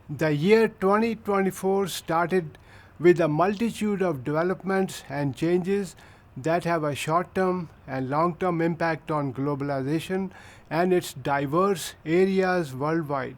The year 2024 started with a multitude of developments and changes that have a short term and long term impact on globalization and its diverse areas worldwide.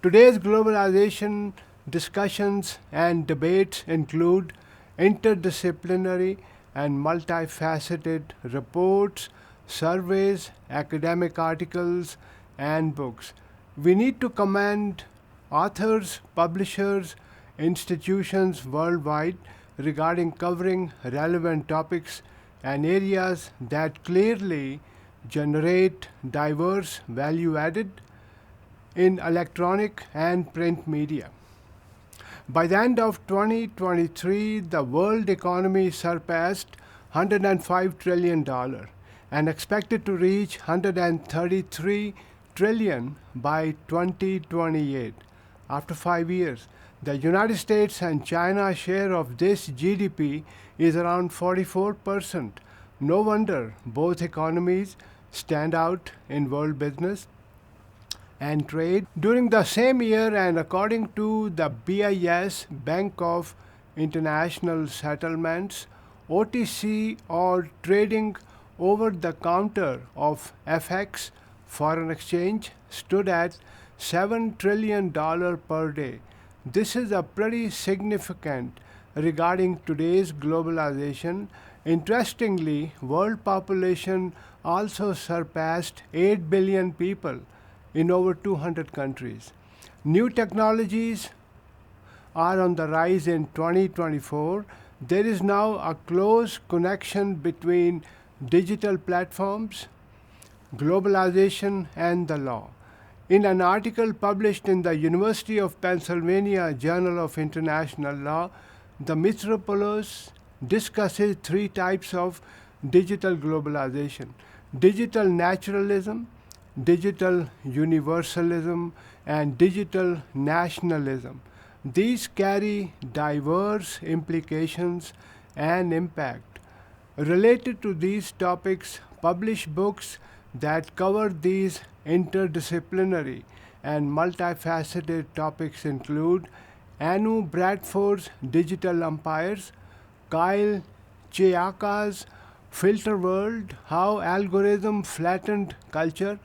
Today's globalization discussions and debates include interdisciplinary and multifaceted reports, surveys, academic articles, and books. We need to commend authors, publishers, institutions worldwide regarding covering relevant topics and areas that clearly generate diverse value added in electronic and print media. By the end of 2023, the world economy surpassed $105 trillion and expected to reach 133 trillion by 2028. After 5 years, the United States and China share of this GDP is around 44%. No wonder both economies stand out in world business and trade. During the same year, and according to the BIS, Bank of International Settlements, OTC or trading over the counter of FX, foreign exchange, stood at $7 trillion per day. This is a pretty significant regarding today's globalization. Interestingly, world population also surpassed 8 billion people in over 200 countries. New technologies are on the rise in 2024. There is now a close connection between digital platforms, globalization, and the law. In an article published in the University of Pennsylvania Journal of International Law, the Mitropoulos discusses three types of digital globalization: digital naturalism, digital universalism, and digital nationalism. These carry diverse implications and impact. Related to these topics, publish books that cover these interdisciplinary and multifaceted topics include Anu Bradford's Digital Empires, Kyle Chayaka's Filter World, How Algorithm Flattened Culture,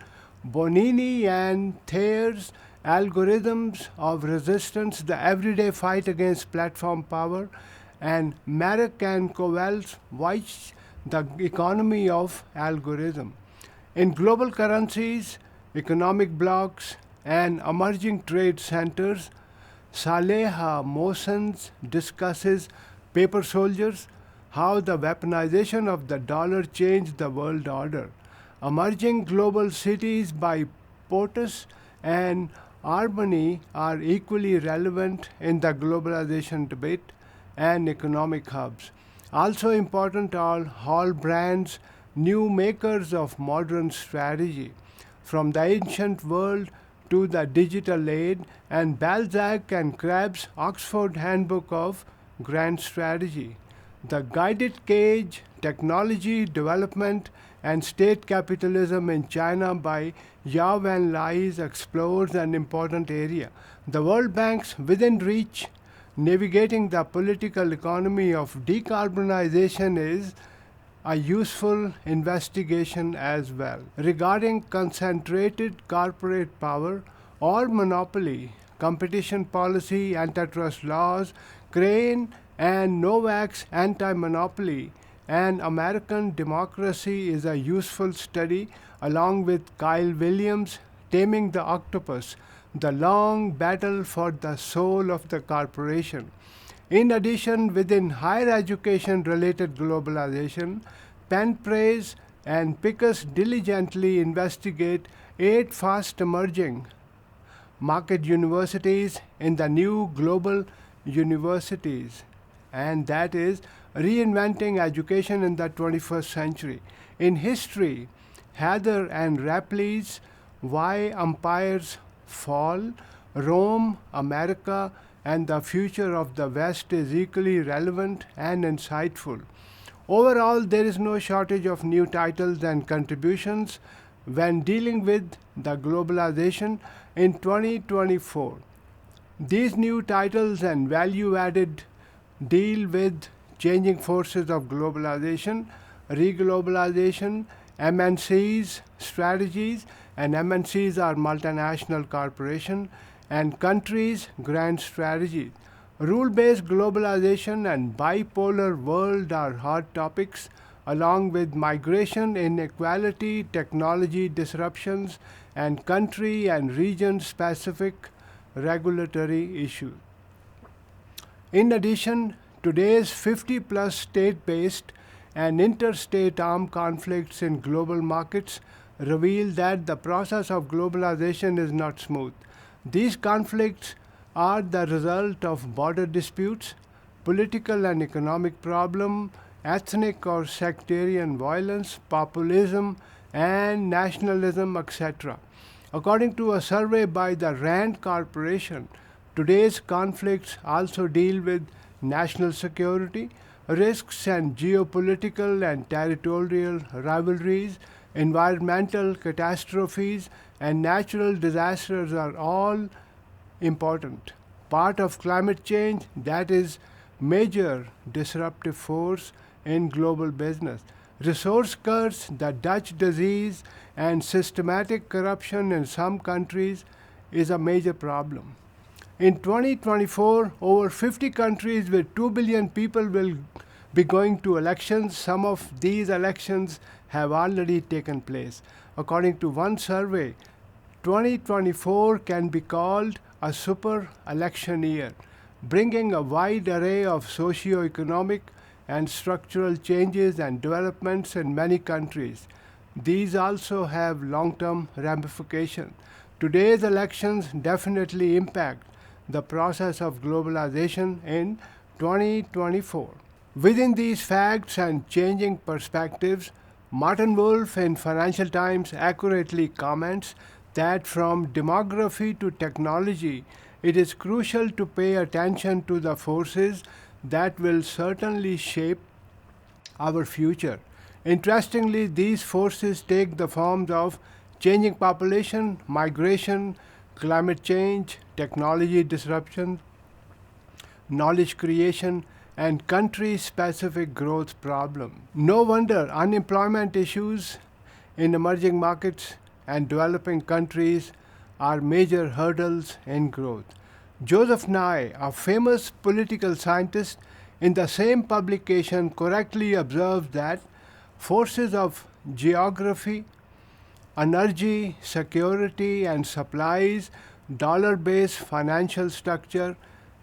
Bonini and Thayer's Algorithms of Resistance, The Everyday Fight Against Platform Power, and Marek and Kowal's White's The Economy of Algorithm. In global currencies, economic blocks, and emerging trade centers, Saleha Mosens discusses Paper Soldiers, how the weaponization of the dollar changed the world order. Emerging global cities by Portis and Albany are equally relevant in the globalization debate and economic hubs. Also important are Hall Brand's new makers of modern strategy, from the ancient world to the digital age, and Balzac and Crabb's Oxford Handbook of Grand Strategy. The Guided Cage, Technology, Development, and State Capitalism in China by Yao Van Lais explores an important area. The World Bank's Within Reach, Navigating the Political Economy of Decarbonization is a useful investigation as well. Regarding concentrated corporate power or monopoly, competition policy, antitrust laws, Crane and Novak's anti-monopoly, and American democracy is a useful study, along with Kyle Williams' Taming the Octopus, the long battle for the soul of the corporation. In addition, within higher education related globalization, Penn Praise and Pickus diligently investigate 8 fast emerging market universities in the new global universities, and that is reinventing education in the 21st century. In history, Heather and Rapley's Why Empires Fall, Rome, America, and the Future of the West is equally relevant and insightful. Overall, there is no shortage of new titles and contributions when dealing with the globalization in 2024. These new titles and value added deal with changing forces of globalization, reglobalization, MNCs strategies, and MNCs are multinational corporations, and countries' grand strategies. Rule-based globalization and bipolar world are hot topics, along with migration, inequality, technology disruptions, and country and region-specific regulatory issues. In addition, today's 50 plus state based and interstate armed conflicts in global markets reveal that the process of globalization is not smooth. These conflicts are the result of border disputes, political and economic problems, ethnic or sectarian violence, populism, and nationalism, etc. According to a survey by the RAND Corporation, today's conflicts also deal with national security, risks and geopolitical and territorial rivalries, environmental catastrophes, and natural disasters are all important. Part of climate change that is major disruptive force in global business. Resource cuts, the Dutch disease, and systematic corruption in some countries is a major problem. In 2024, over 50 countries with 2 billion people will be going to elections. Some of these elections have already taken place. According to one survey, 2024 can be called a super election year, bringing a wide array of socio-economic and structural changes and developments in many countries. These also have long-term ramifications. Today's elections definitely impact the process of globalization in 2024. Within these facts and changing perspectives, Martin Wolf in Financial Times accurately comments that from demography to technology, it is crucial to pay attention to the forces that will certainly shape our future. Interestingly, these forces take the forms of changing population, migration, climate change, technology disruption, knowledge creation, and country specific growth problems. No wonder unemployment issues in emerging markets and developing countries are major hurdles in growth. Joseph Nye, a famous political scientist, in the same publication correctly observes that forces of geography, energy, security, and supplies, dollar based financial structure,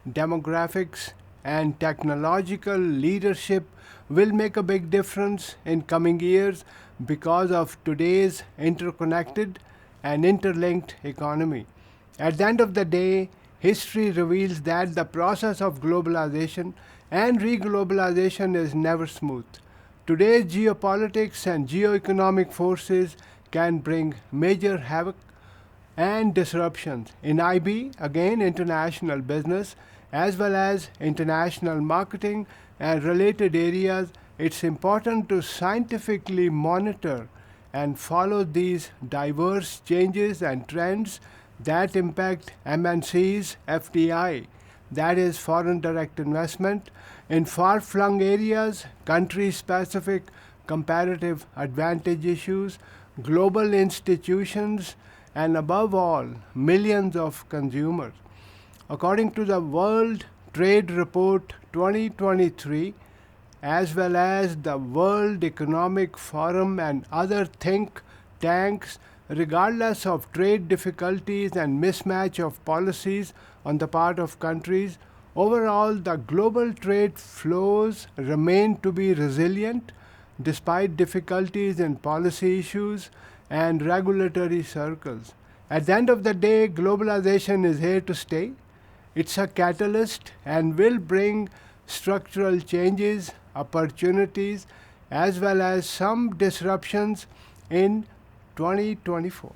demographics, and technological leadership will make a big difference in coming years because of today's interconnected and interlinked economy. At the end of the day, history reveals that the process of globalization and reglobalization is never smooth. Today's geopolitics and geoeconomic forces can bring major havoc and disruptions in IB, again international business, as well as international marketing and related areas. It's important to scientifically monitor and follow these diverse changes and trends that impact MNCs, FDI, that is foreign direct investment, in far-flung areas, country-specific comparative advantage issues, global institutions, and above all, millions of consumers. According to the World Trade Report 2023, as well as the World Economic Forum and other think tanks, regardless of trade difficulties and mismatch of policies on the part of countries, overall the global trade flows remain to be resilient despite difficulties in policy issues and regulatory circles. At the end of the day, globalization is here to stay. It's a catalyst and will bring structural changes, opportunities, as well as some disruptions in 2024.